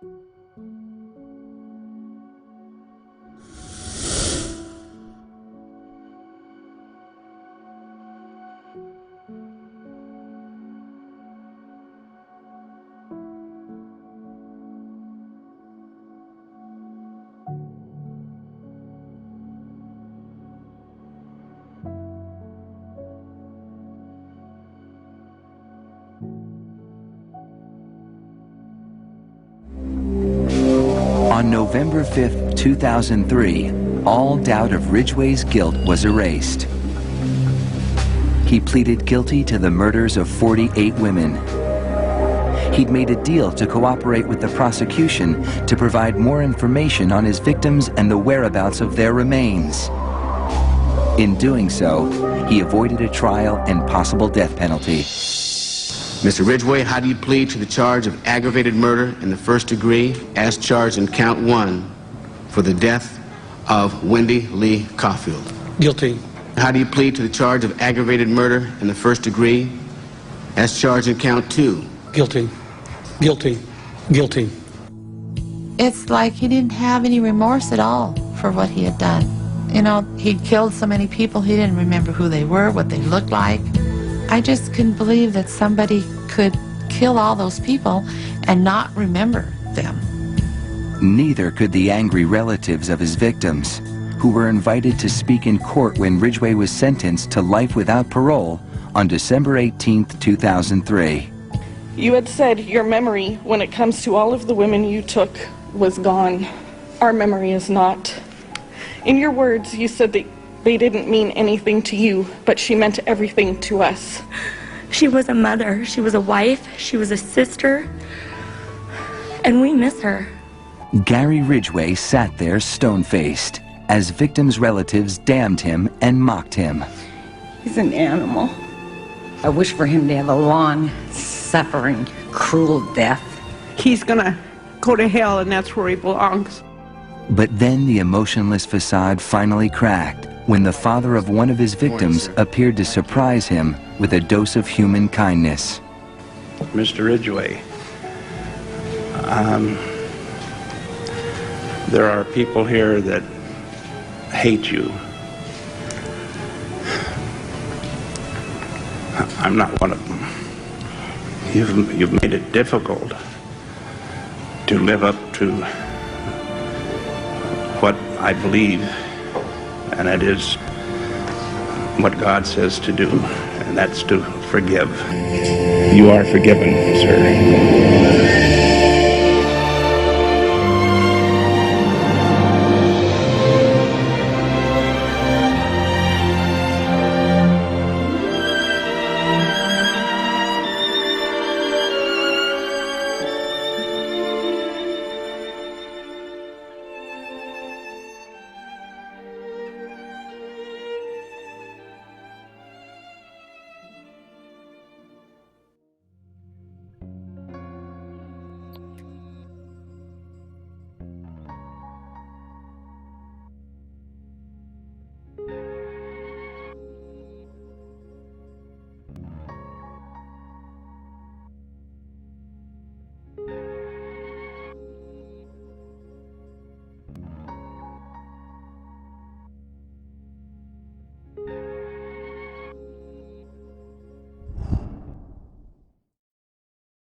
On November 5, 2003, all doubt of Ridgway's guilt was erased. He pleaded guilty to the murders of 48 women. He'd made a deal to cooperate with the prosecution to provide more information on his victims and the whereabouts of their remains. In doing so, he avoided a trial and possible death penalty. Mr. Ridgway, how do you plead to the charge of aggravated murder in the first degree as charged in count 1 for the death of Wendy Lee Caulfield? Guilty. How do you plead to the charge of aggravated murder in the first degree as charged in count 2? Guilty. Guilty. Guilty. It's like he didn't have any remorse at all for what he had done. You know, he'd killed so many people, he didn't remember who they were, what they looked like. I just couldn't believe that somebody could kill all those people and not remember them. Neither could the angry relatives of his victims, who were invited to speak in court when Ridgway was sentenced to life without parole on December 18, 2003. You had said your memory, when it comes to all of the women you took, was gone. Our memory is not. In your words, you said that they didn't mean anything to you, but she meant everything to us. She was a mother, she was a wife, she was a sister, and we miss her. Gary Ridgway sat there stone-faced as victims' relatives damned him and mocked him. He's an animal. I wish for him to have a long, suffering, cruel death. He's gonna go to hell, and that's where he belongs. But then the emotionless facade finally cracked when the father of one of his victims appeared to surprise him with a dose of human kindness. Mr. Ridgway, there are people here that hate you. I'm not one of them. You've made it difficult to live up to what I believe, and it is what God says to do, and that's to forgive. You are forgiven, sir.